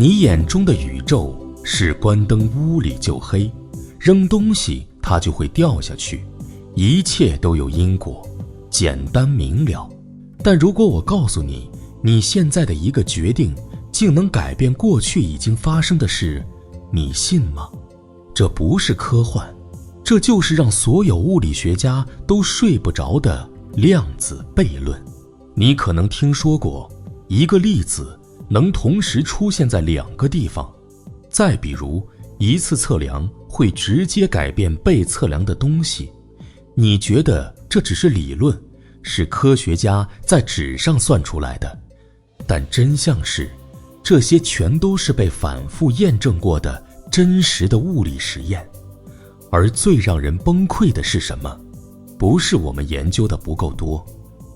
你眼中的宇宙是關燈屋裡就黑，扔東西它就會掉下去，一切都有因果，簡單明了。但如果我告訴你，你現在的一個決定竟能改變過去已經發生的事，你信嗎？這不是科幻，這就是讓所有物理學家都睡不着的量子悖論。你可能聽說過，一個粒子能同時出現在2個地方。再比如，一次測量會直接改變被測量的東西。你覺得這只是理論，是科學家在紙上算出來的，但真相是，這些全都是被反覆驗證過的真實的物理實驗。而最讓人崩潰的是什麼？不是我們研究的不夠多，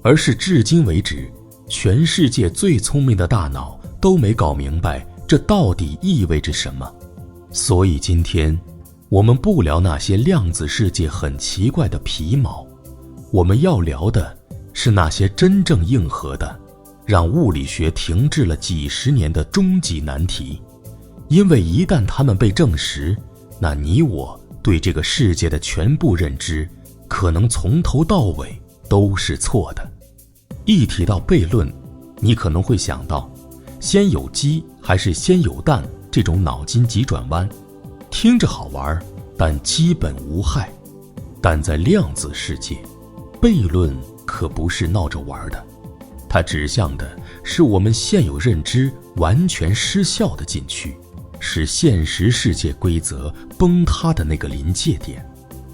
而是至今为止，全世界最聪明的大腦都沒搞明白這到底意味着什麼。所以今天，我們不聊那些量子世界很奇怪的皮毛，我們要聊的是那些真正硬核的，讓物理學停滯了幾十年的終極難題。因為一旦它們被證實，那你我對這個世界的全部認知，可能從頭到尾都是錯的。一提到悖論，你可能會想到，先有雞還是先有蛋這種腦筋急轉彎，聽着好玩，但基本無害。但在量子世界，悖論可不是鬧着玩的，它指向的是我們現有認知完全失效的禁區，是現實世界規則崩塌的那個臨界點。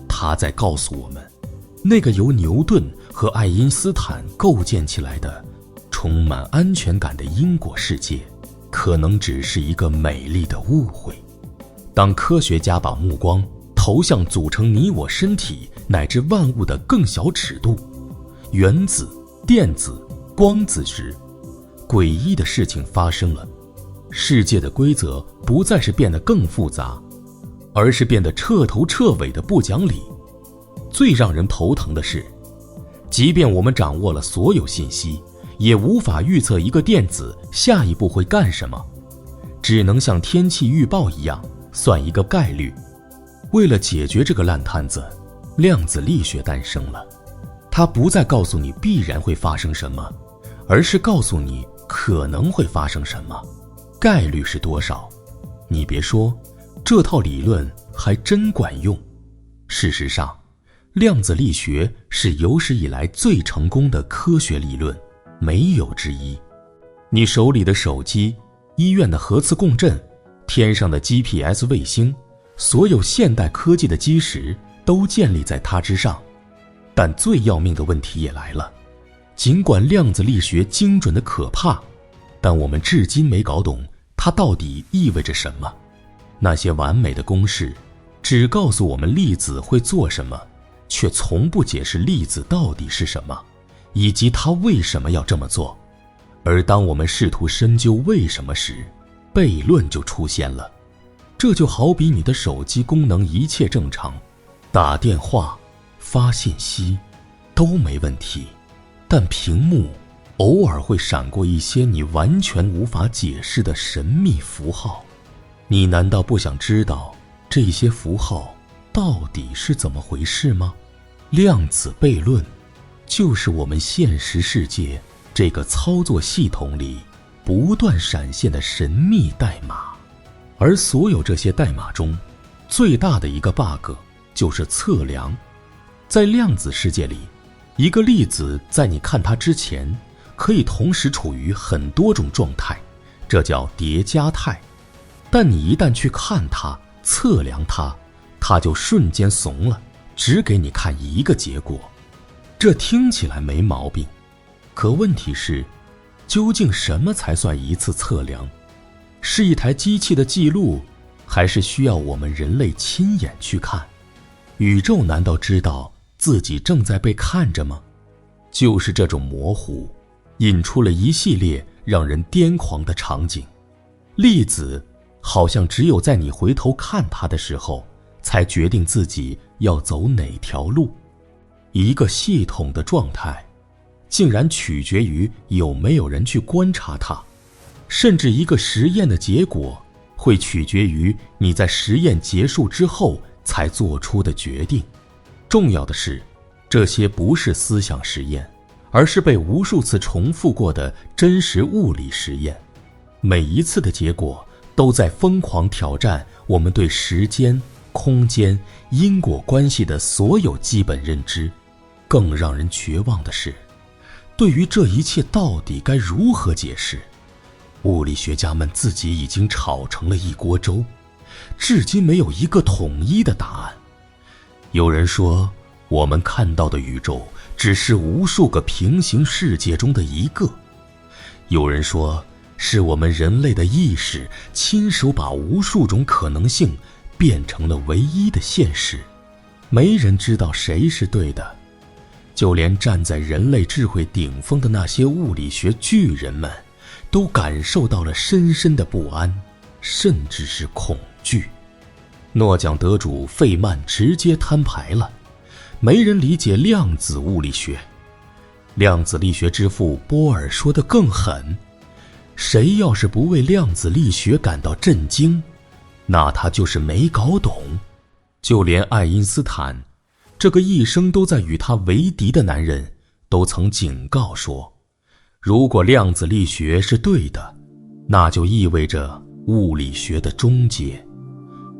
它在告訴我們，那個由牛頓和愛因斯坦構建起來的充滿安全感的因果世界，可能只是一個美麗的誤會。當科學家把目光投向組成你我身體乃至萬物的更小尺度，原子、電子、光子時，詭異的事情發生了。世界的規則不再是變得更複雜，而是變得徹頭徹尾的不講理。最讓人頭疼的是，即便我們掌握了所有信息，也無法預測一個電子下一步會幹什麼，只能像天氣預報一樣算一個概率。為了解決這個爛攤子，量子力學誕生了。它不再告訴你必然會發生什麼，而是告訴你可能會發生什麼，概率是多少。你別說，這套理論還真管用。事實上，量子力學是有史以來最成功的科學理論，沒有之一。你手裡的手機、醫院的核磁共振、天上的 GPS 衛星，所有現代科技的基石都建立在它之上。但最要命的問題也來了，儘管量子力學精準的可怕，但我们至今沒搞懂它到底意味着什麼。那些完美的公式只告訴我們粒子會做什麼，卻從不解釋粒子到底是什麼，以及它為什麼要這麼做。而當我們試圖深究為什麼時，悖論就出現了。這就好比你的手機功能一切正常，打電話、發信息都沒問題，但屏幕偶爾會閃過一些你完全無法解釋的神秘符號。你難道不想知道這些符號到底是怎麼回事嗎？量子悖論就是我們現實世界這個操作系統裡不斷閃現的神秘代碼。而所有這些代碼中，最大的一個 bug 就是測量。在量子世界裡，一個粒子在你看它之前，可以同時處於很多種狀態，這叫疊加態。但你一旦去看它、測量它，它就瞬間慫了，只給你看一個結果。這聽起來沒毛病，可問題是，究竟什麼才算一次測量？是一台機器的記錄，還是需要我們人類親眼去看？宇宙難道知道自己正在被看着嗎？就是這種模糊，引出了一系列讓人癲狂的场景。粒子好像只有在你回頭看它的時候，才決定自己要走哪條路。一個系統的狀態，竟然取決於有沒有人去觀察它。甚至一個實驗的結果會取決於你在實驗結束之後才做出的決定。重要的是，這些不是思想實驗，而是被無數次重複過的真實物理實驗。每一次的結果都在瘋狂挑戰我們對時間、空間、因果關係的所有基本認知。更讓人絕望的是，對於這一切到底該如何解釋，物理學家們自己已經吵成了一鍋粥，至今沒有一個統一的答案。有人說，我們看到的宇宙只是無數個平行世界中的一個。有人說，是我們人類的意識親手把無数種可能性变成了唯一的现實。没人知道誰是对的，就連站在人類智慧頂峰的那些物理學巨人們都感受到了深深的不安，甚至是恐懼。諾獎得主費曼直接攤牌了，沒人理解量子物理學。量子力學之父波爾說得更狠，誰要是不為量子力學感到震驚，那他就是沒搞懂。就連愛因斯坦，這個一生都在與他為敵的男人，都曾警告說，如果量子力學是對的，那就意味着物理學的終結。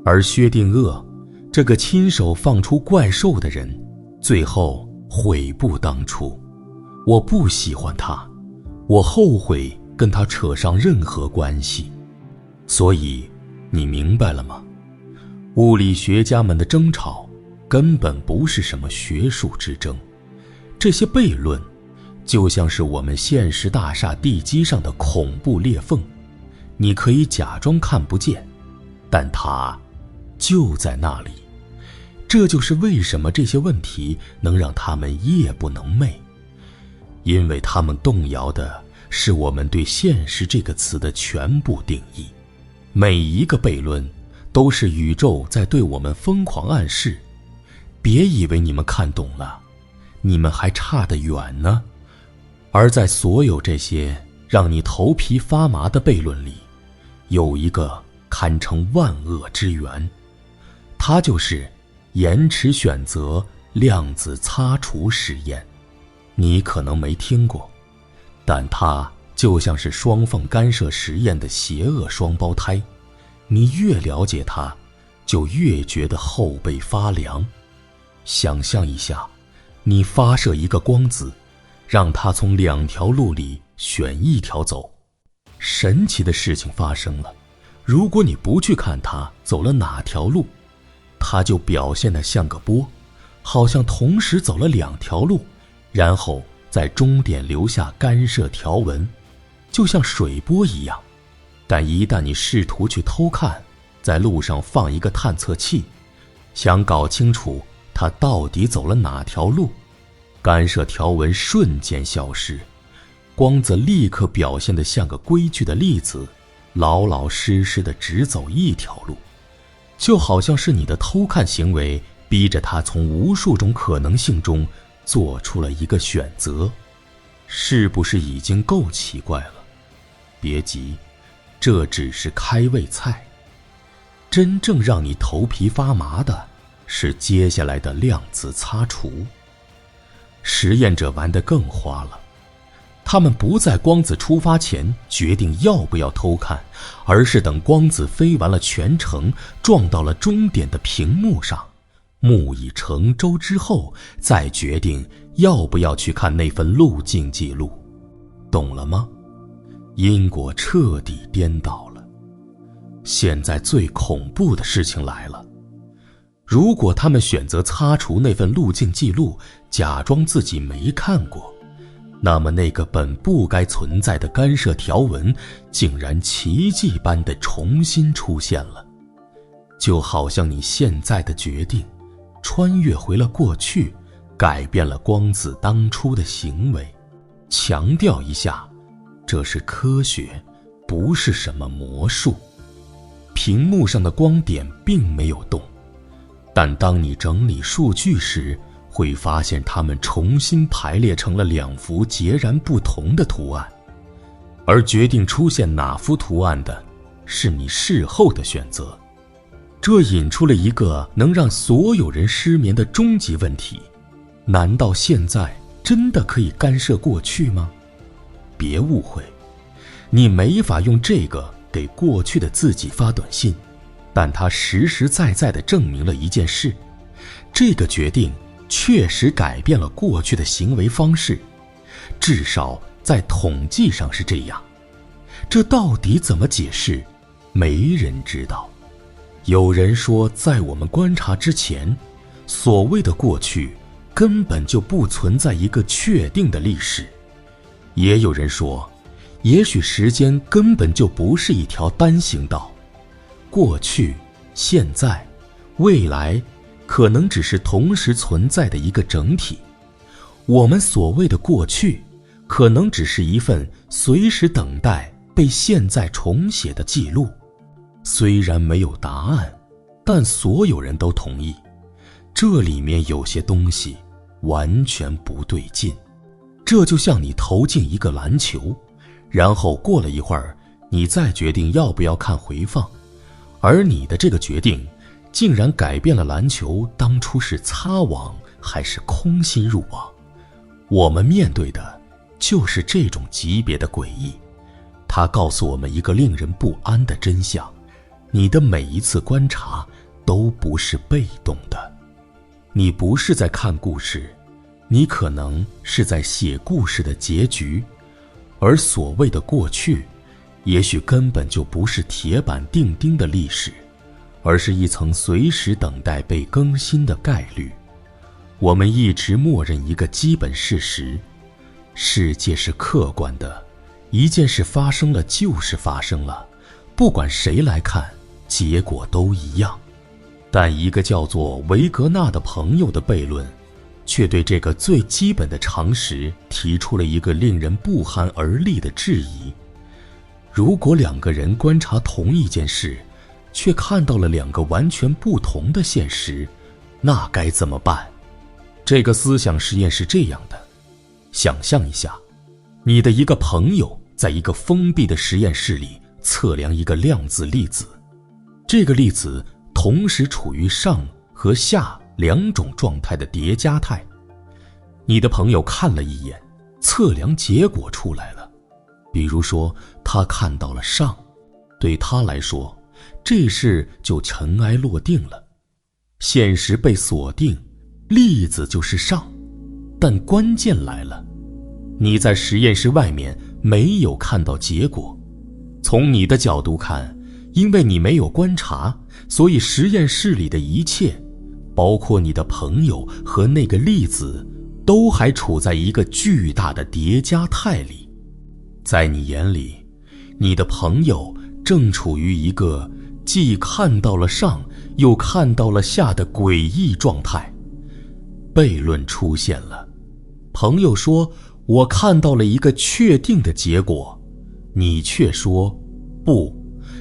而薛定諤，這個親手放出怪獸的人，最後悔不當初。我不喜歡他，我後悔跟他扯上任何關係。所以，你明白了嗎？物理學家們的爭吵根本不是什麼學術之爭，這些悖論就像是我們現實大廈地基上的恐怖裂縫，你可以假裝看不見，但它就在那裡。這就是為什麼這些問題能讓他們夜不能寐，因為他們動搖的是我們對現實這個詞的全部定義。每一個悖論都是宇宙在對我們瘋狂暗示，別以為你們看懂了，你們還差得遠呢。而在所有這些讓你頭皮發麻的悖論裡，有一個堪稱萬惡之源，它就是延遲選擇量子擦除實驗。你可能沒聽過，但它就像是雙缝干涉實驗的邪惡雙胞胎，你越了解它，就越覺得後背發涼。想象一下，你發射一個光子，讓它從2條路裡選一條走。神奇的事情發生了，如果你不去看它走了哪條路，它就表現得像個波，好像同時走了2條路，然後在終點留下干涉條紋，就像水波一樣。但一旦你試圖去偷看，在路上放一個探測器，想搞清楚它到底走了哪條路，干涉條紋瞬間消失，光子立刻表現得像個規矩的粒子，老老實實地只走一條路，就好像是你的偷看行為逼着它從無數種可能性中做出了一個選擇。是不是已經夠奇怪了？別急，這只是開胃菜。真正讓你頭皮發麻的是接下來的量子擦除。實驗者玩得更花了，他們不在光子出發前決定要不要偷看，而是等光子飛完了全程，撞到了終點的屏幕上，木已成舟之後，再決定要不要去看那份路徑記錄。懂了嗎？因果徹底顛倒了。現在最恐怖的事情来了，如果他們選擇擦除那份路徑記錄，假裝自己沒看過，那麼那個本不該存在的干涉條紋竟然奇蹟般地重新出現了。就好像你現在的決定穿越回了过去，改变了光子当初的行為。強調一下，這是科學，不是什麼魔術。屏幕上的光點並沒有動，但當你整理數據時，會發現它們重新排列成了2幅截然不同的圖案。而決定出現哪幅圖案的，是你事後的選擇。這引出了一個能讓所有人失眠的終極問題：難道現在真的可以干涉過去嗎？別誤會，你沒法用這個給過去的自己發短信，但它實實在在地證明了一件事：這個決定確實改變了過去的行為方式，至少在統計上是這樣。這到底怎麼解釋？沒人知道。有人說，在我們觀察之前，所謂的過去根本就不存在一個確定的歷史。也有人說，也許時間根本就不是一條单行道，過去、現在、未来可能只是同時存在的一個整體。我們所謂的過去，可能只是一份隨時等待被现在重寫的記錄。雖然沒有答案，但所有人都同意，這裡面有些東西完全不對勁。這就像你投進一個籃球，然後過了一會兒，你再決定要不要看回放，而你的這個決定竟然改變了籃球當初是擦網還是空心入網。我們面对的就是這種級別的詭異，它告訴我們一個令人不安的真相：你的每一次觀察都不是被動的，你不是在看故事，你可能是在写故事的結局。而所謂的過去，也許根本就不是鐵板钉钉的歷史，而是一层隨時等待被更新的概率。我們一直默認一個基本事實：世界是客觀的，一件事發生了就是发生了，不管誰來看，結果都一樣。但一個叫做維格納的朋友的悖論，卻對這個最基本的常識提出了一個令人不寒而栗的質疑：如果兩個人觀察同一件事，卻看到了兩個完全不同的現實，那該怎麼辦？這個思想實驗是這樣的：想象一下，你的一個朋友在一個封閉的實驗室裡測量一個量子粒子，這個粒子同時處於上和下兩種狀態的疊加態。你的朋友看了一眼，測量結果出来了。比如說，他看到了上，對他来說，這事就塵埃落定了，現實被鎖定，粒子就是上。但關鍵來了，你在實驗室外面沒有看到結果。從你的角度看，因為你沒有觀察，所以實驗室裡的一切，包括你的朋友和那個粒子，都還處在一個巨大的疊加態裡。在你眼裡，你的朋友正處於一個既看到了上又看到了下的詭異狀態。悖論出現了，朋友說：“我看到了一個確定的結果。”你卻說：“不，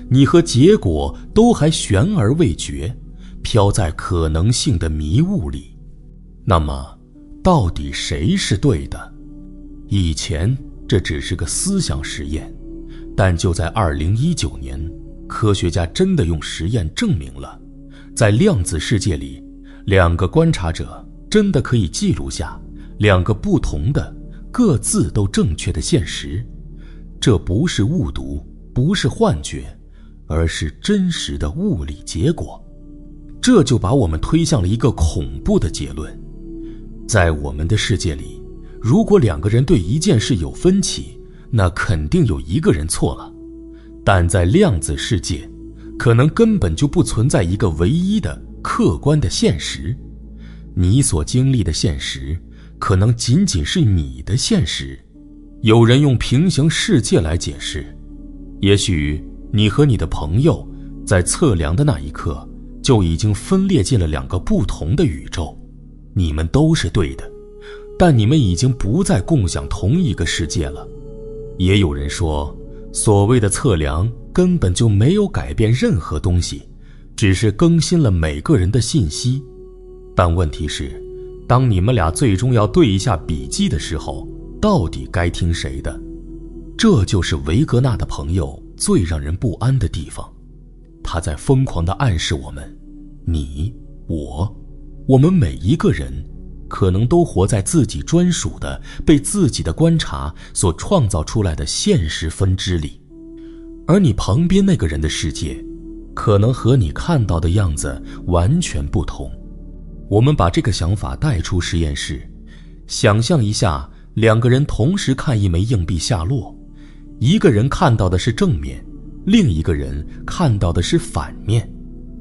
你和結果都還懸而未決，飄在可能性的迷霧裡。”那麼，到底誰是對的？以前這只是個思想實驗，但就在2019年，科學家真的用實驗證明了，在量子世界裡，兩個觀察者真的可以記錄下两個不同的、各自都正確的現實。這不是誤讀，不是幻覺，而是真實的物理結果。這就把我們推向了一個恐怖的結論：在我們的世界裡，如果兩個人對一件事有分歧，那肯定有一個人錯了。但在量子世界，可能根本就不存在一個唯一的客觀的现實。你所經歷的現實，可能僅僅是你的現實。有人用平行世界來解釋，也許你和你的朋友在測量的那一刻，就已經分裂進了兩個不同的宇宙。你們都是对的，但你们已經不再共享同一個世界了。也有人說，所謂的測量根本就沒有改變任何東西，只是更新了每個人的信息。但問題是，當你們倆最終要對一下筆記的時候，到底該聽誰的？這就是維格納的朋友最讓人不安的地方，他在瘋狂地暗示我们，你、我们每一个人可能都活在自己专属的被自己的观察所创造出来的现實分支裡，而你旁邊那個人的世界可能和你看到的樣子完全不同。我們把這個想法帶出實驗室，想象一下兩個人同時看一枚硬幣下落，一個人看到的是正面，另一個人看到的是反面。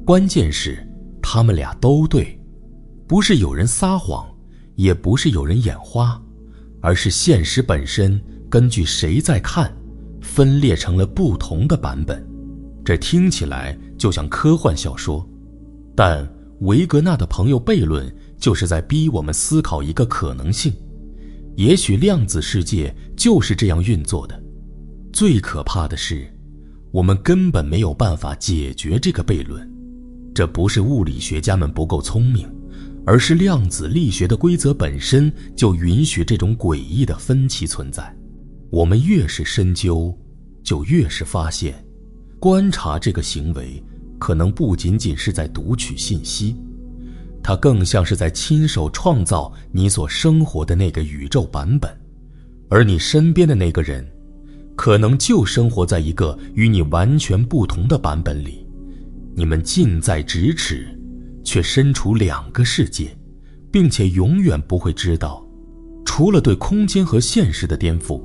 關鍵是他們倆都對，不是有人撒謊，也不是有人眼花，而是現實本身根據誰在看分裂成了不同的版本。這聽起來就像科幻小說，但維格納的朋友悖論就是在逼我們思考一個可能性，也許量子世界就是這樣運作的。最可怕的是，我們根本沒有辦法解決這個悖論。這不是物理學家們不夠聰明，而是量子力學的規則本身就允許這種詭異的分歧存在。我們越是深究，就越是發現，觀察這個行為可能不僅僅是在讀取信息，它更像是在親手創造你所生活的那個宇宙版本，而你身邊的那個人可能就生活在一個與你完全不同的版本裡。你們近在咫尺，卻身處兩個世界，並且永遠不會知道，除了對空間和現實的顛覆，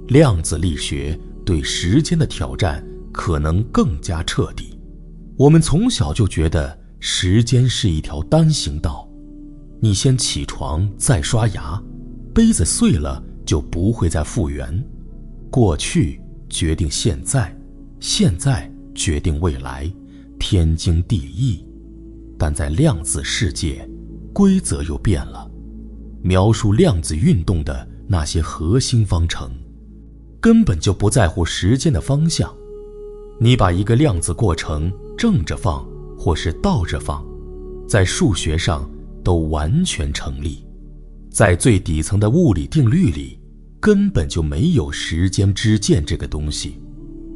量子力學對時間的挑戰可能更加徹底。我們從小就覺得時間是一條單行道，你先起床再刷牙，杯子碎了就不會再復原。過去決定現在，現在決定未來，天經地義。但在量子世界，規則又變了。描述量子運動的那些核心方程，根本就不在乎時間的方向。你把一個量子過程正着放，或是倒着放，在數學上都完全成立。在最底層的物理定律裡，根本就沒有時間之箭這個東西。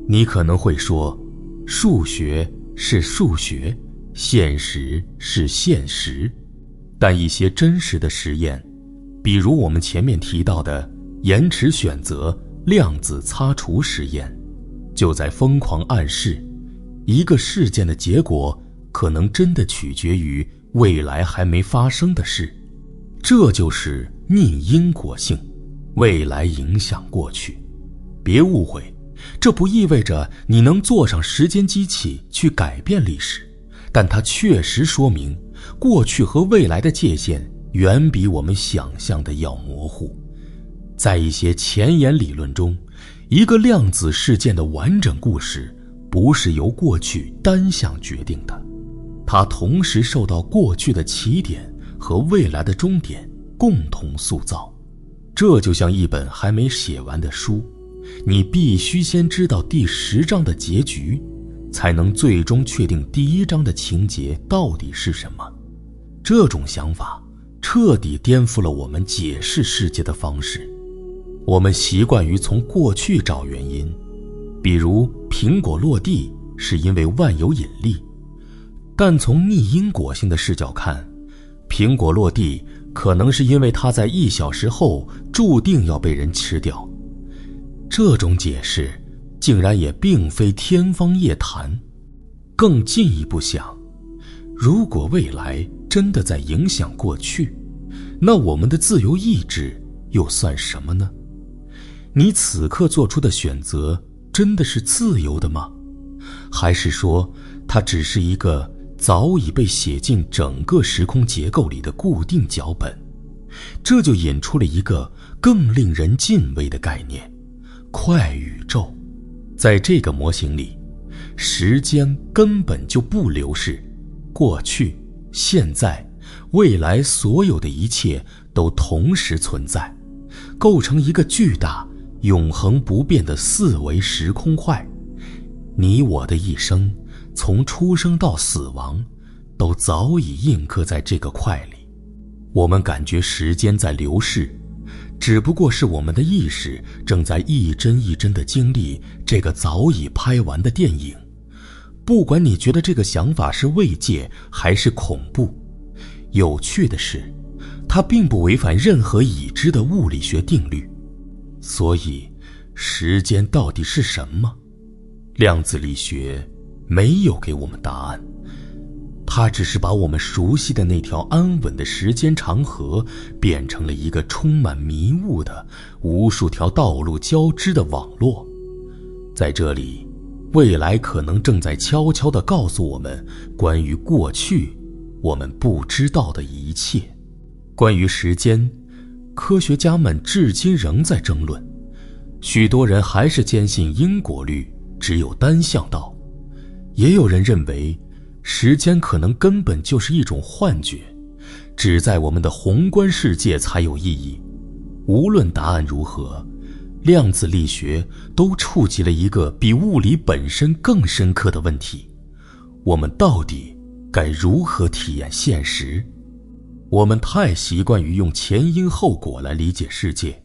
你可能會說，數學是數學，現實是現實，但一些真實的實驗，比如我們前面提到的延遲選擇量子擦除實驗，就在瘋狂暗示，一個事件的結果可能真的取決於未來還沒發生的事。這就是逆因果性，未來影響過去。別誤會，這不意味着你能坐上時間機器去改變歷史，但它確實說明，過去和未來的界限遠比我們想象的要模糊。在一些前沿理論中，一個量子事件的完整故事不是由過去單向決定的，它同時受到過去的起點和未來的終點共同塑造。這就像一本還沒寫完的書，你必須先知道第10章的結局，才能最終確定第1章的情節到底是什麼。這種想法徹底顛覆了我們解釋世界的方式。我們習慣於從過去找原因，比如蘋果落地是因為萬有引力，但從逆因果性的視角看，蘋果落地可能是因為它在1小時後注定要被人吃掉。這種解釋竟然也並非天方夜譚。更進一步想，如果未來真的在影響過去，那我們的自由意志又算什麼呢？你此刻做出的選擇真的是自由的嗎？還是說它只是一個早已被寫進整個時空結構裡的固定腳本？這就引出了一個更令人敬畏的概念：快宇宙。在這個模型裡，時間根本就不流逝，過去、現在、未來所有的一切都同時存在，構成一個巨大永恆不變的4維時空塊。你我的一生，從出生到死亡，都早已印刻在這個塊裡。我們感覺時間在流逝，只不過是我們的意識正在一幀一幀地經歷這個早已拍完的電影。不管你覺得這個想法是慰藉還是恐怖，有趣的是，它並不違反任何已知的物理学定律。所以，时间到底是什麼？量子力學沒有給我們答案，它只是把我們熟悉的那條安穩的時間長河變成了一個充滿迷霧的無數條道路交織的網絡。在這裡，未來可能正在悄悄地告訴我們關於過去我們不知道的一切。關於時間，科學家們至今仍在爭論，許多人還是堅信因果律只有單向道，也有人認為時間可能根本就是一種幻觉，只在我們的宏觀世界才有意義。无論答案如何，量子力學都觸及了一個比物理本身更深刻的問題：我們到底該如何體驗現實？我們太習慣於用前因後果來理解世界，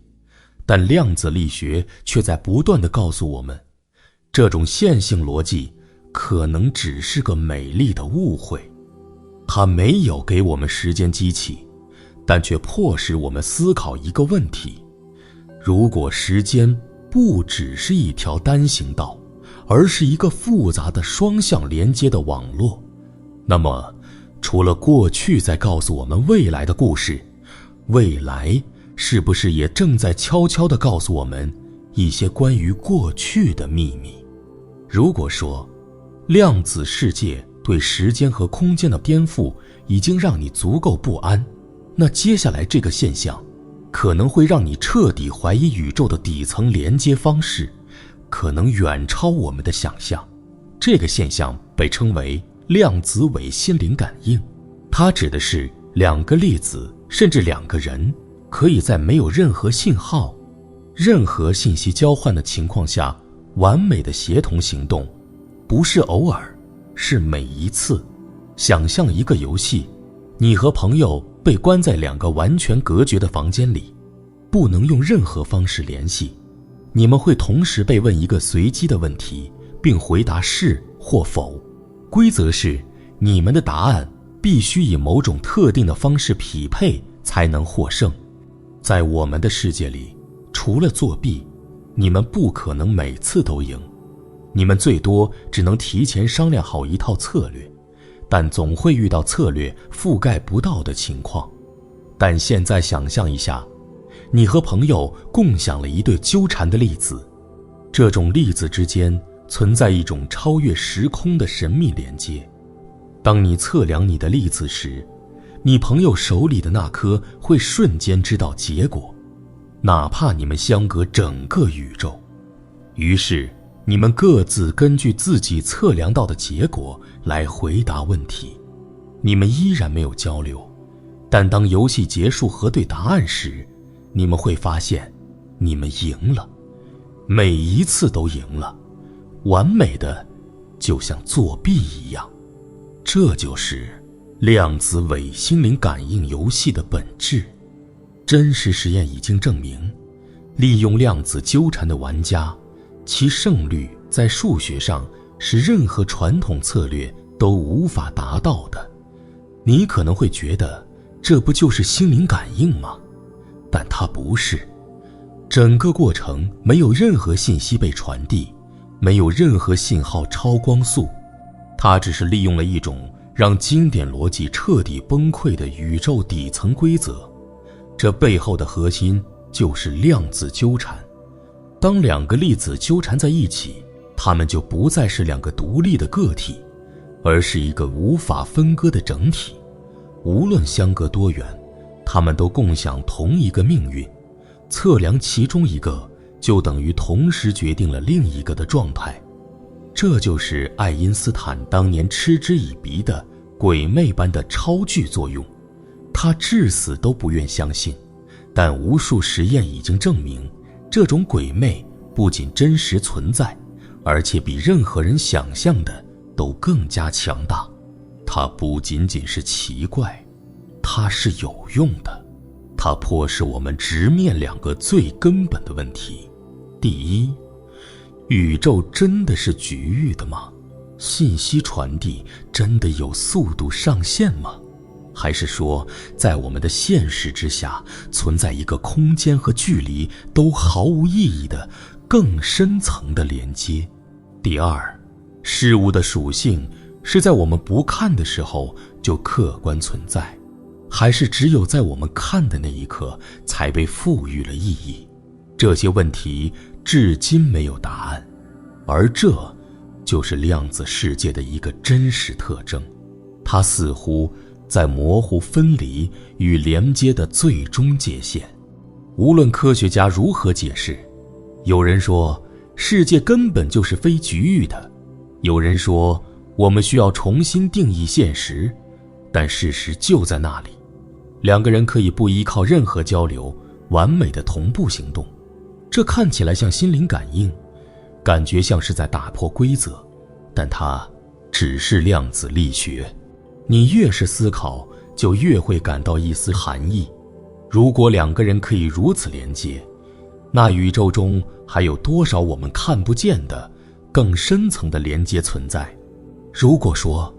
但量子力學卻在不斷地告訴我們，這種線性邏輯可能只是個美麗的誤會。它沒有給我們時間機器，但卻迫使我們思考一個問題：如果時間不只是一條單行道，而是一個複雜的雙向連接的網絡，那麼除了過去在告訴我們未來的故事，未來是不是也正在悄悄地告訴我們一些關於過去的秘密？如果說量子世界对时间和空间的顛覆已經讓你足夠不安，那接下來這個現象可能會讓你徹底懷疑宇宙的底層連接方式，可能遠超我們的想象。這個現象被稱為量子偽心靈感應，它指的是兩個粒子甚至兩個人可以在没有任何信號、任何信息交換的情況下完美的協同行動，不是偶爾，是每一次。想象一個遊戲，你和朋友被關在兩個完全隔絕的房間裡，不能用任何方式聯繫。你們會同時被問一個隨機的問題，並回答是或否。規則是，你們的答案必須以某種特定的方式匹配才能獲勝。在我們的世界裡，除了作弊，你們不可能每次都贏。你們最多只能提前商量好一套策略，但總会遇到策略覆蓋不到的情況。但現在想象一下，你和朋友共享了一对糾纏的粒子，這種粒子之間存在一種超越時空的神秘連接。當你測量你的粒子時，你朋友手裡的那顆會瞬間知道結果，哪怕你們相隔整個宇宙。於是你們各自根據自己測量到的結果來回答問題。你們依然沒有交流，但當遊戲結束核對答案時，你們會發現你們贏了，每一次都贏了，完美的就像作弊一樣。這就是量子偽心靈感應遊戲的本質。真實實驗已經證明，利用量子糾纏的玩家，其勝率在數學上是任何傳統策略都無法達到的。你可能會覺得，這不就是心靈感應嗎？但它不是。整個過程沒有任何信息被傳遞，沒有任何信號超光速，它只是利用了一種讓經典邏輯徹底崩潰的宇宙底層規則。這背後的核心就是量子糾纏。當兩個粒子糾纏在一起，它們就不再是兩個獨立的個體，而是一個無法分割的整體。無論相隔多遠，它們都共享同一個命運。測量其中一個，就等於同時決定了另一個的狀態。這就是愛因斯坦當年嗤之以鼻的鬼魅般的超距作用。他至死都不願相信，但無數實驗已經證明，這種鬼魅不僅真實存在，而且比任何人想象的都更加強大。它不僅僅是奇怪，它是有用的。它迫使我們直面兩個最根本的問題：第一，宇宙真的是局域的嗎？信息傳遞真的有速度上限嗎？還是說，在我們的现實之下，存在一個空間和距離都毫無意義的更深層的連接？第二，事物的屬性是在我們不看的時候就客觀存在，還是只有在我們看的那一刻才被賦予了意義？這些問題至今沒有答案，而這就是量子世界的一個真實特徵，它似乎在模糊分離與連接的最終界限。無論科學家如何解釋，有人說世界根本就是非局域的，有人說我們需要重新定義现實，但事實就在那里。两个人可以不依靠任何交流，完美的同步行动，這看起來像心靈感應，感覺像是在打破規則，但它只是量子力學。你越是思考，就越會感到一絲寒意。如果兩個人可以如此連接，那宇宙中還有多少我們看不見的更深層的連接存在？如果說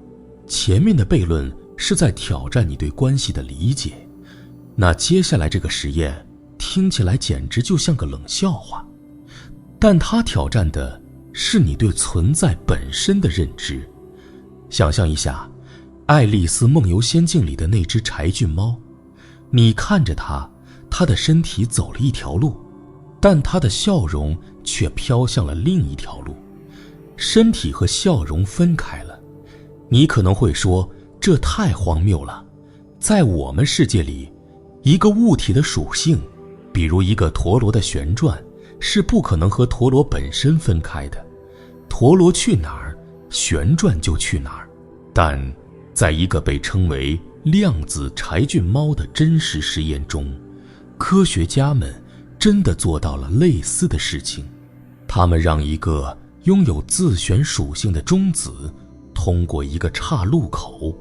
前面的悖論是在挑戰你对關係的理解，那接下來這個實驗聽起來簡直就像個冷笑話。但它挑戰的是你對存在本身的認知。想象一下，《愛麗絲夢遊仙境》裡的那隻柴郡貓，你看着它，它的身體走了一條路，但它的笑容卻飄向了另一條路，身體和笑容分開了。你可能會說，這太荒謬了。在我們世界裡，一個物體的屬性，比如一個陀螺的旋轉，是不可能和陀螺本身分開的。陀螺去哪兒，旋轉就去哪兒。但在一個被稱為量子柴郡貓的真實實驗中，科學家們真的做到了類似的事情。他們讓一個擁有自旋屬性的中子通過一個岔路口，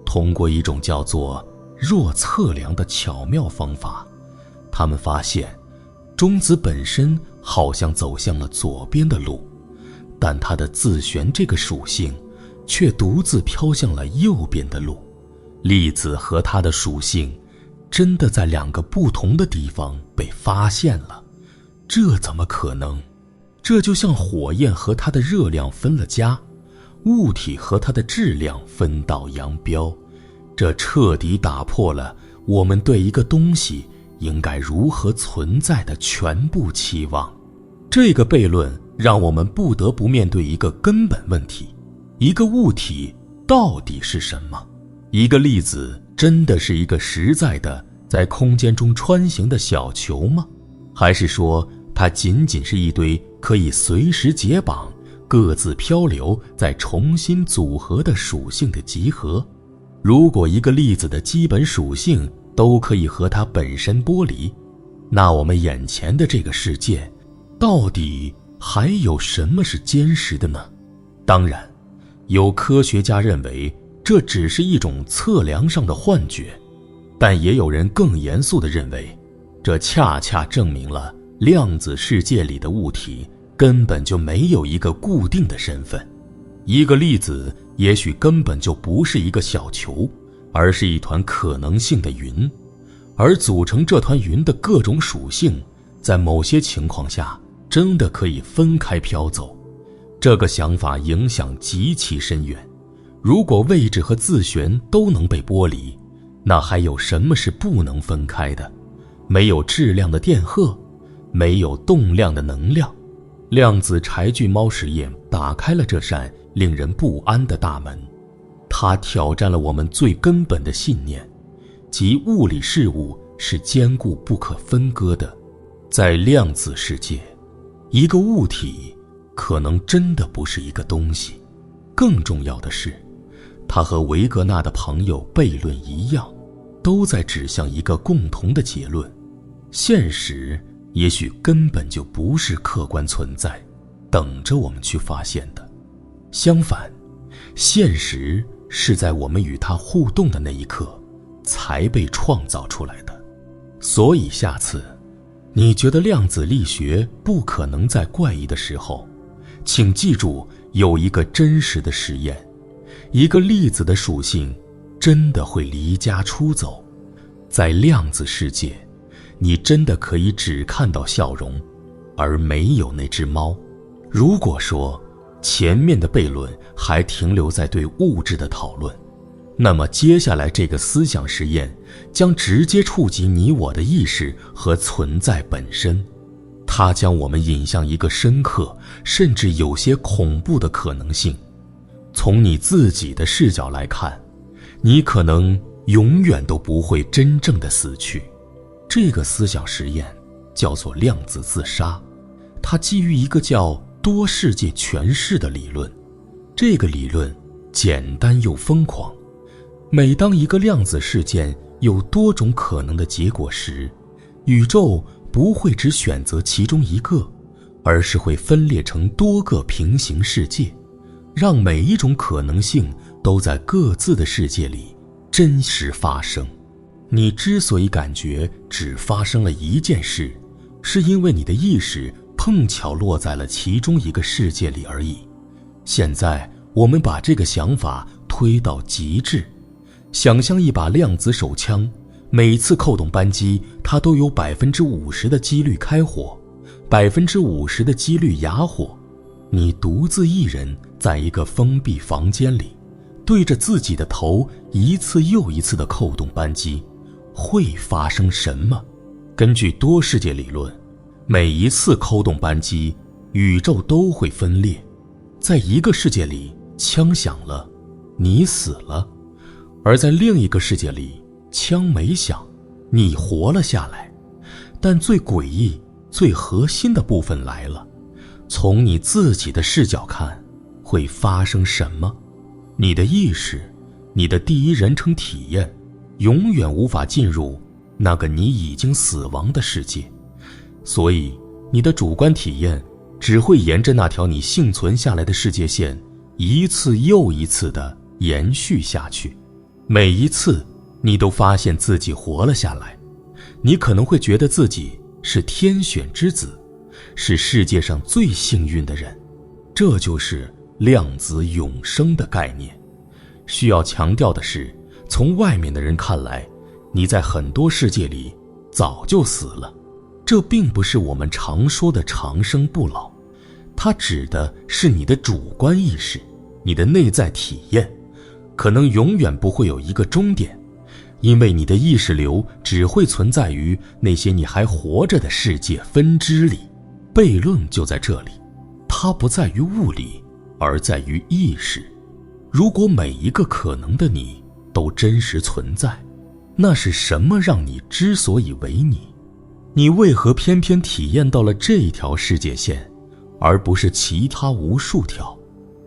通過一種叫做弱測量的巧妙方法，他們發現中子本身好像走向了左邊的路，但它的自旋這個屬性卻獨自飄向了右邊的路。粒子和它的屬性真的在兩個不同的地方被發現了，這怎麼可能？這就像火焰和它的熱量分了家，物體和它的質量分道揚鑣，這徹底打破了我們對一個東西應該如何存在的全部期望。這個悖論讓我們不得不面對一個根本問題：一個物體到底是什麼？一個粒子真的是一個實在的在空間中穿行的小球嗎？還是說它僅僅是一堆可以隨時解綁、各自漂流再重新組合的屬性的集合？如果一個粒子的基本屬性都可以和它本身剝離，那我們眼前的這個世界到底還有什麼是堅實的呢？當然，有科學家認為這只是一種測量上的幻覺，但也有人更嚴肅地認為，這恰恰證明了量子世界裡的物體根本就沒有一個固定的身份。一個粒子也許根本就不是一個小球，而是一團可能性的雲，而組成這團雲的各種屬性，在某些情況下真的可以分開飄走。這個想法影響極其深遠。如果位置和自旋都能被剝離，那還有什麼是不能分開的？沒有質量的電荷，沒有動量的能量。量子柴郡貓實驗打開了這扇令人不安的大門，它挑戰了我們最根本的信念，即物理事物是堅固不可分割的。在量子世界，一個物體可能真的不是一個東西。更重要的是，它和維格納的朋友悖論一樣，都在指向一個共同的結論：現實也許根本就不是客觀存在，等着我們去發現的。相反，現實是在我們與它互動的那一刻才被創造出來的。所以下次你覺得量子力學不可能再怪異的時候，請記住有一個真實的實驗，一個粒子的屬性真的會離家出走。在量子世界，你真的可以只看到笑容，而沒有那隻貓。如果說前面的悖論還停留在對物質的討論，那麼接下來這個思想實驗將直接觸及你我的意識和存在本身，它將我們引向一個深刻甚至有些恐怖的可能性。從你自己的視角來看，你可能永遠都不會真正的死去。這個思想實驗叫做量子自殺，它基於一個叫多世界詮釋的理論。這個理論簡單又瘋狂，每當一個量子事件有多種可能的結果時，宇宙不會只選擇其中一個，而是會分裂成多個平行世界，讓每一種可能性都在各自的世界裡真實發生。你之所以感觉只发生了一件事，是因為你的意識碰巧落在了其中一個世界裡而已。現在我們把這個想法推到極致，想象一把量子手槍，每次扣動扳機，它都有 50% 的幾率開火， 50% 的幾率啞火。你獨自一人在一個封閉房間裡，對着自己的頭一次又一次地扣動扳機，會發生什麼？根據多世界理論，每一次扣動扳机，宇宙都会分裂。在一個世界裡，槍響了，你死了；而在另一個世界裡，槍沒響，你活了下來。但最詭異、最核心的部分來了，從你自己的視角看，會發生什麼？你的意識，你的第一人稱體驗，永遠無法進入那個你已經死亡的世界，所以你的主觀體驗只會沿着那條你幸存下來的世界線一次又一次地延續下去。每一次你都發現自己活了下來，你可能會覺得自己是天選之子，是世界上最幸運的人。這就是量子永生的概念。需要強調的是，從外面的人看來，你在很多世界裡早就死了。這並不是我們常說的長生不老，它指的是你的主觀意識，你的內在體驗，可能永遠不会有一個終點，因為你的意識流只會存在於那些你還活着的世界分支裡。悖論就在這裡，它不在於物理，而在於意識。如果每一個可能的你都真實存在，那是什麼讓你之所以為你？你為何偏偏體驗到了這條世界線，而不是其他無數條？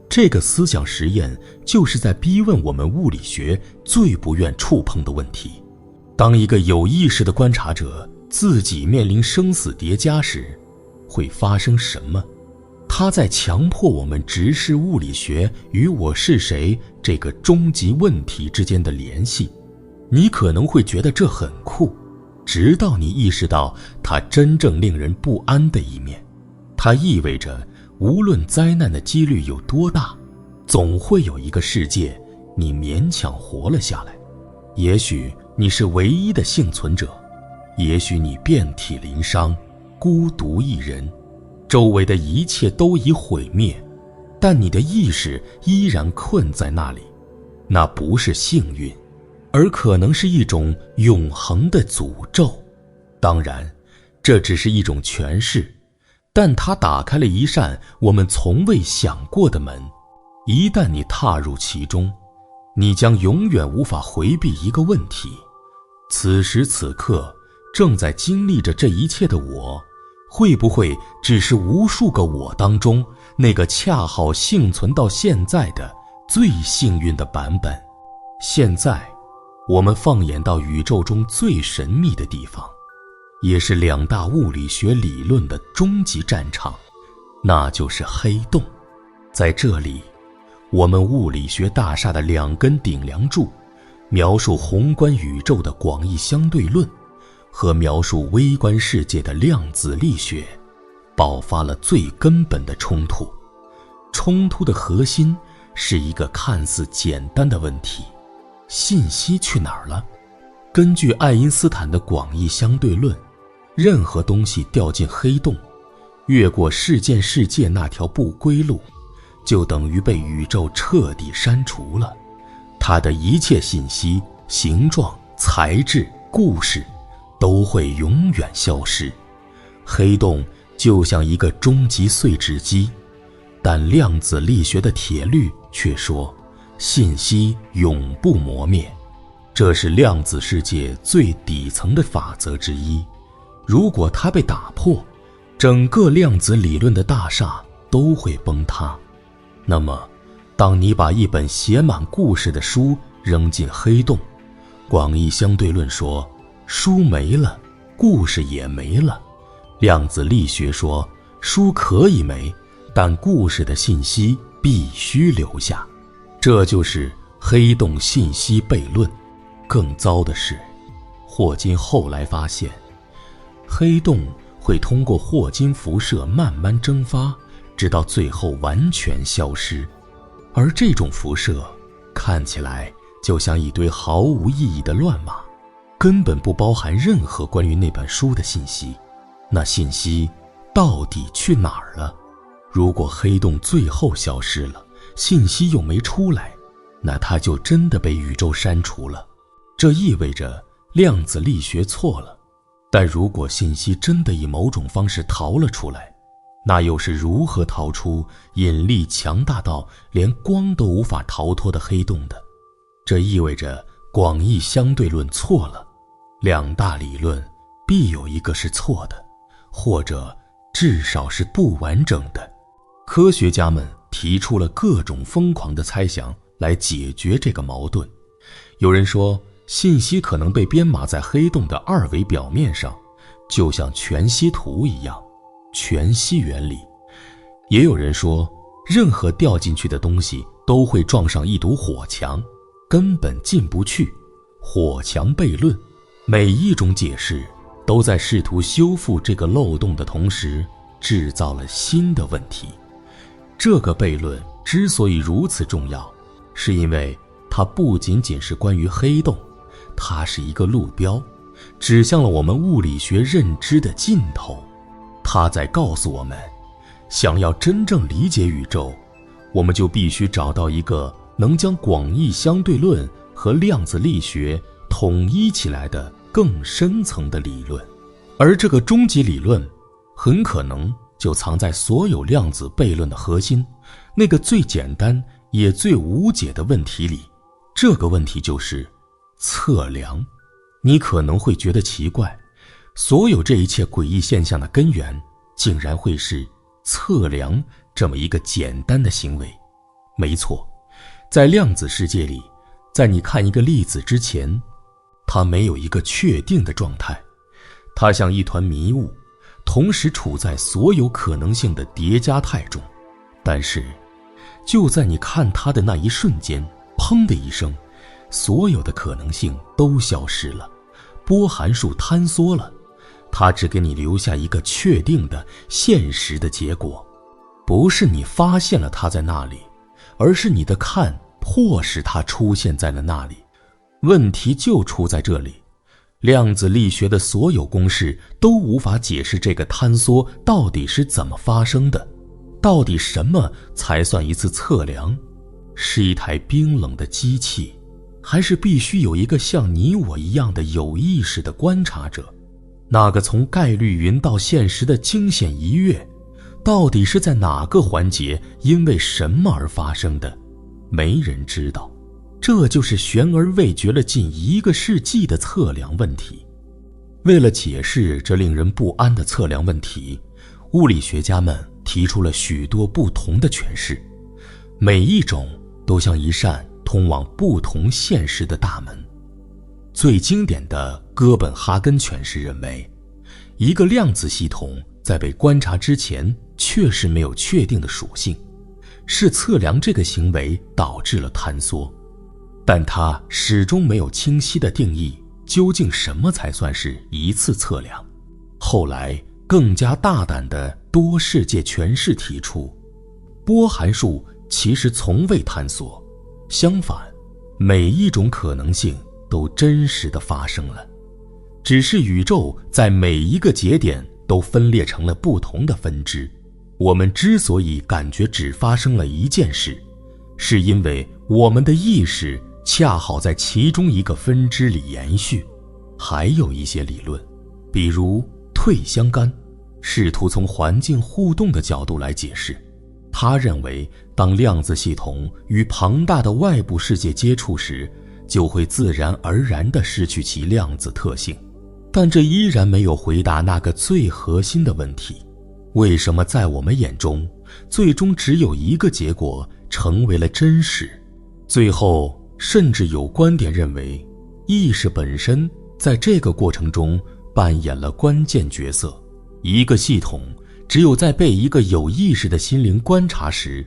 這個思想實驗就是在逼問我們物理學最不願觸碰的問題。當一個有意識的觀察者自己面臨生死疊加時，會發生什麼？他在強迫我們直視物理學與我是誰這個終極問題之間的聯繫。你可能會覺得這很酷，直到你意識到它真正令人不安的一面。它意味着無論災難的幾率有多大，總會有一個世界你勉強活了下来。也許你是唯一的幸存者，也許你遍體鱗傷，孤獨一人，周圍的一切都已毀滅，但你的意識依然困在那裡。那不是幸運，而可能是一種永恆的詛咒。當然，這只是一種詮釋，但它打開了一扇我們從未想過的門。一旦你踏入其中，你將永遠無法回避一個問題：此時此刻正在經歷着這一切的我，會不會只是無數個我當中那個恰好幸存到現在的最幸運的版本？現在我們放眼到宇宙中最神秘的地方，也是两大物理学理論的終極戰場，那就是黑洞。在這裡，我們物理學大廈的兩根頂梁柱描述宏觀宇宙的廣義相對論，和描述微觀世界的量子力學爆發了最根本的衝突。冲突的核心是一个看似簡单的問題：信息去哪兒了？根據愛因斯坦的廣義相對論，任何東西掉進黑洞，越過事件世界那條不歸路，就等於被宇宙徹底刪除了。它的一切信息、形狀、材質、故事都會永遠消失。黑洞就像一個終極碎紙機，但量子力學的鐵律卻說信息永不磨滅，這是量子世界最底層的法則之一。如果它被打破，整個量子理論的大廈都會崩塌。那麼當你把一本寫滿故事的書扔進黑洞，廣義相對論說書沒了，故事也沒了。量子力學說書可以沒，但故事的信息必須留下。這就是黑洞信息悖論。更糟的是，霍金後來發現，黑洞會通過霍金輻射慢慢蒸發，直到最後完全消失。而這種輻射看起來就像一堆毫無意義的亂碼，根本不包含任何關於那本書的信息。那信息到底去哪兒了？如果黑洞最後消失了，信息又沒出來，那它就真的被宇宙刪除了。這意味着量子力學錯了。但如果信息真的以某種方式逃了出來，那又是如何逃出引力強大到連光都無法逃脫的黑洞的？這意味着廣義相對論錯了，兩大理論必有一個是錯的，或者至少是不完整的。科學家們提出了各種瘋狂的猜想來解決這個矛盾。有人說，信息可能被編碼在黑洞的二維表面上，就像全息圖一樣，全息原理。也有人說，任何掉進去的東西都會撞上一堵火牆，根本進不去，火牆悖論。每一種解釋都在試圖修復這個漏洞的同時，製造了新的問題。這個悖論之所以如此重要，是因為它不僅僅是關於黑洞，它是一個路標，指向了我們物理學認知的盡頭。它在告訴我們，想要真正理解宇宙，我們就必須找到一個能將廣義相對論和量子力學統一起來的更深層的理論。而這個終極理論很可能就藏在所有量子悖論的核心，那個最簡單也最無解的問題裡。這個問題就是測量。你可能會覺得奇怪，所有這一切詭異現象的根源竟然會是測量這麼一個簡單的行為。沒錯，在量子世界裡，在你看一個粒子之前，它沒有一個確定的狀態，它像一團迷霧，同時處在所有可能性的疊加態中。但是就在你看它的那一瞬間，砰的一聲，所有的可能性都消失了，波函數坍縮了，它只給你留下一個確定的現實的結果。不是你發現了它在那裡，而是你的看迫使它出現在了那裡。問題就出在這裡，量子力學的所有公式都無法解釋這個坍縮到底是怎麼發生的。到底什麼才算一次測量？是一台冰冷的機器，還是必須有一個像你我一樣的有意識的觀察者？那個從概率雲到現實的驚險一躍，到底是在哪個環節因為什麼而發生的？沒人知道。這就是懸而未決了近1個世紀的測量問題。為了解釋這令人不安的測量問題，物理學家們提出了許多不同的詮釋，每一種都像一扇通往不同現實的大門。最經典的哥本哈根詮釋認為，一個量子系統在被觀察之前確實沒有確定的屬性，是測量這個行為導致了坍縮，但它始終沒有清晰的定義究竟什麼才算是一次測量。後來更加大膽的多世界詮釋提出，波函數其實從未探索，相反，每一種可能性都真實地發生了，只是宇宙在每一個節點都分裂成了不同的分支。我們之所以感覺只發生了一件事，是因為我們的意識恰好在其中一個分支裡延續。還有一些理論，比如退相干，試圖從環境互動的角度來解釋。他認為，當量子系統與龐大的外部世界接觸時，就會自然而然地失去其量子特性。但這依然沒有回答那個最核心的問題：為什麼在我們眼中，最終只有一個結果成為了真實？最後，甚至有觀點認為，意識本身在這個過程中扮演了關鍵角色。一個系統只有在被一個有意識的心靈觀察時，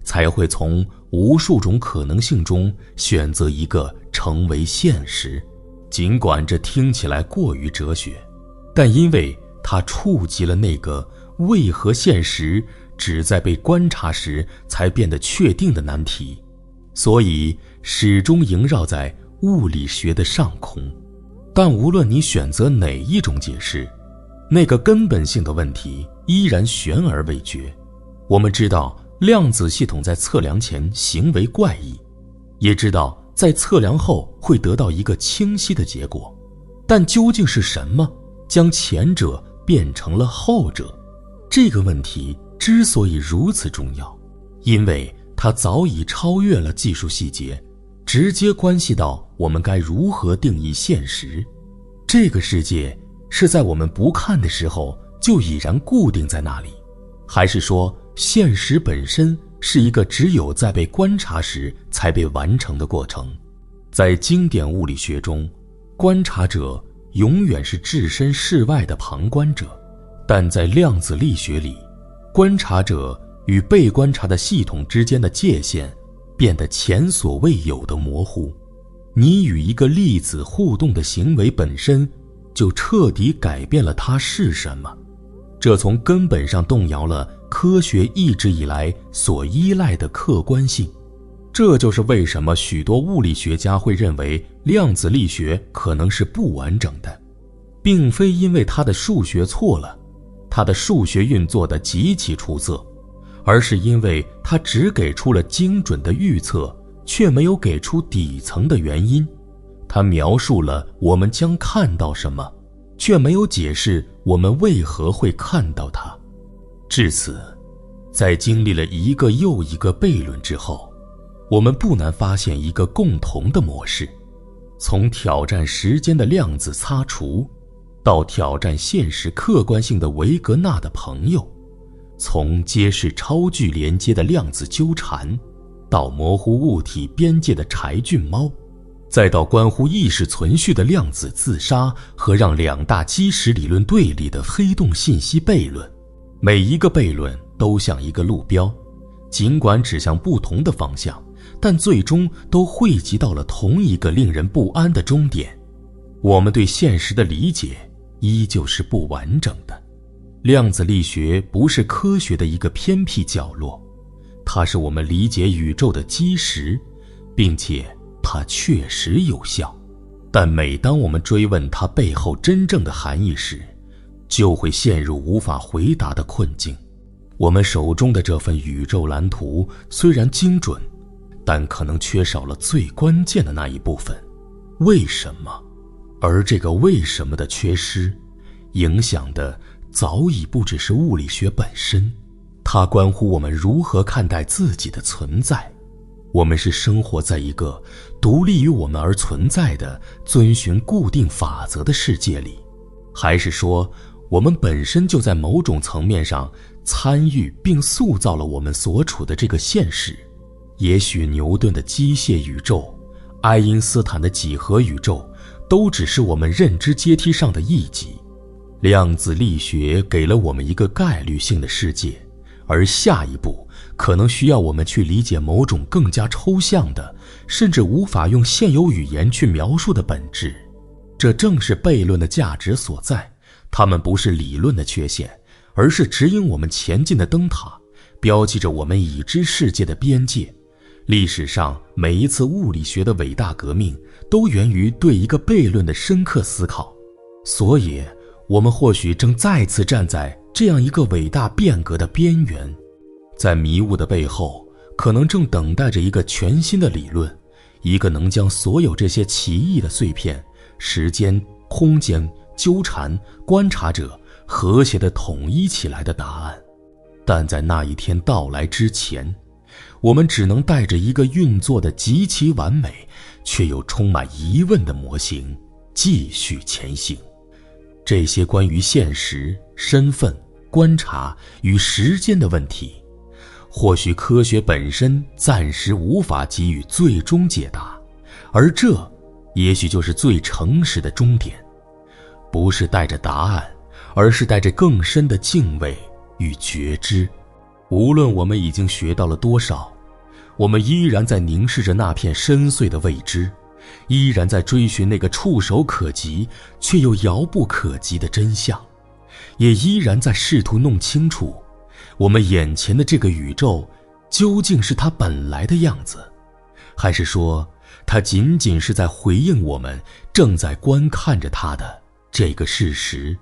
才會從無數種可能性中選擇一個成為現實。儘管這聽起來過於哲學，但因為它觸及了那個為何現實只在被觀察時才變得確定的難題，所以始終縈繞在物理學的上空。但無論你選擇哪一種解釋，那個根本性的問題依然懸而未決。我們知道量子系統在測量前行為怪異，也知道在測量後會得到一個清晰的結果，但究竟是什麼將前者變成了後者？這個問題之所以如此重要，因為它早已超越了技術細節，直接關係到我們該如何定義現實。這個世界是在我們不看的時候就已然固定在那裡，還是說現實本身是一個只有在被觀察時才被完成的過程？在經典物理學中，觀察者永遠是置身事外的旁觀者，但在量子力學裡，觀察者與被觀察的系統之間的界限變得前所未有的模糊。你與一個粒子互動的行為本身就徹底改變了它是什麼，這從根本上動搖了科學一直以來所依賴的客觀性。這就是為什麼許多物理學家會認為量子力學可能是不完整的，並非因為它的數學錯了，它的數學運作得極其出色，而是因為它只給出了精準的預測，卻沒有給出底層的原因。它描述了我們將看到什麼，卻沒有解釋我們為何會看到它。至此，在經歷了一個又一個悖論之後，我們不難發現一個共同的模式：從挑戰時間的量子擦除，到挑戰現實客觀性的維格纳的朋友；從揭示超距连接的量子糾纏，到模糊物體邊界的柴郡貓，再到關乎意識存續的量子自殺和讓两大基石理論對立的黑洞信息悖論。每一個悖論都像一個路標，儘管指向不同的方向，但最終都匯集到了同一個令人不安的終點。我們对現實的理解依舊是不完整的。量子力學不是科學的一個偏僻角落，它是我們理解宇宙的基石，并且它確實有效。但每當我們追問它背後真正的含義時，就會陷入無法回答的困境。我們手中的這份宇宙藍圖雖然精準，但可能缺少了最關鍵的那一部分：為什麼？而這個為什麼的缺失，影響的早已不只是物理學本身，它關乎我們如何看待自己的存在。我們是生活在一個獨立於我們而存在的、遵循固定法則的世界裡，還是說我們本身就在某種層面上參與並塑造了我們所處的這個現實？也許牛頓的機械宇宙、愛因斯坦的幾何宇宙都只是我們認知階梯上的一级。量子力學給了我們一個概率性的世界，而下一步可能需要我們去理解某種更加抽象的，甚至无法用现有語言去描述的本質。這正是悖論的價值所在，它們不是理論的缺陷，而是指引我們前進的燈塔，標記着我們已知世界的邊界。歷史上每一次物理學的偉大革命，都源於对一個悖論的深刻思考。所以，我們或許正再次站在這樣一個偉大變革的邊緣，在迷霧的背後，可能正等待着一個全新的理論，一個能將所有這些奇異的碎片、時間、空間、糾纏、觀察者和諧地統一起來的答案。但在那一天到來之前，我們只能帶着一個運作的極其完美，卻又充滿疑問的模型繼續前行。這些關於現實、身份、觀察與時間的問題，或許科學本身暫時無法給予最終解答，而這也許就是最誠實的終點。不是帶着答案，而是帶着更深的敬畏與覺知。無論我們已經學到了多少，我們依然在凝視着那片深邃的未知，依然在追尋那個觸手可及卻又遙不可及的真相，也依然在試圖弄清楚我們眼前的這個宇宙究竟是它本來的樣子，還是說它僅僅是在回應我們正在觀看着它的这個事實。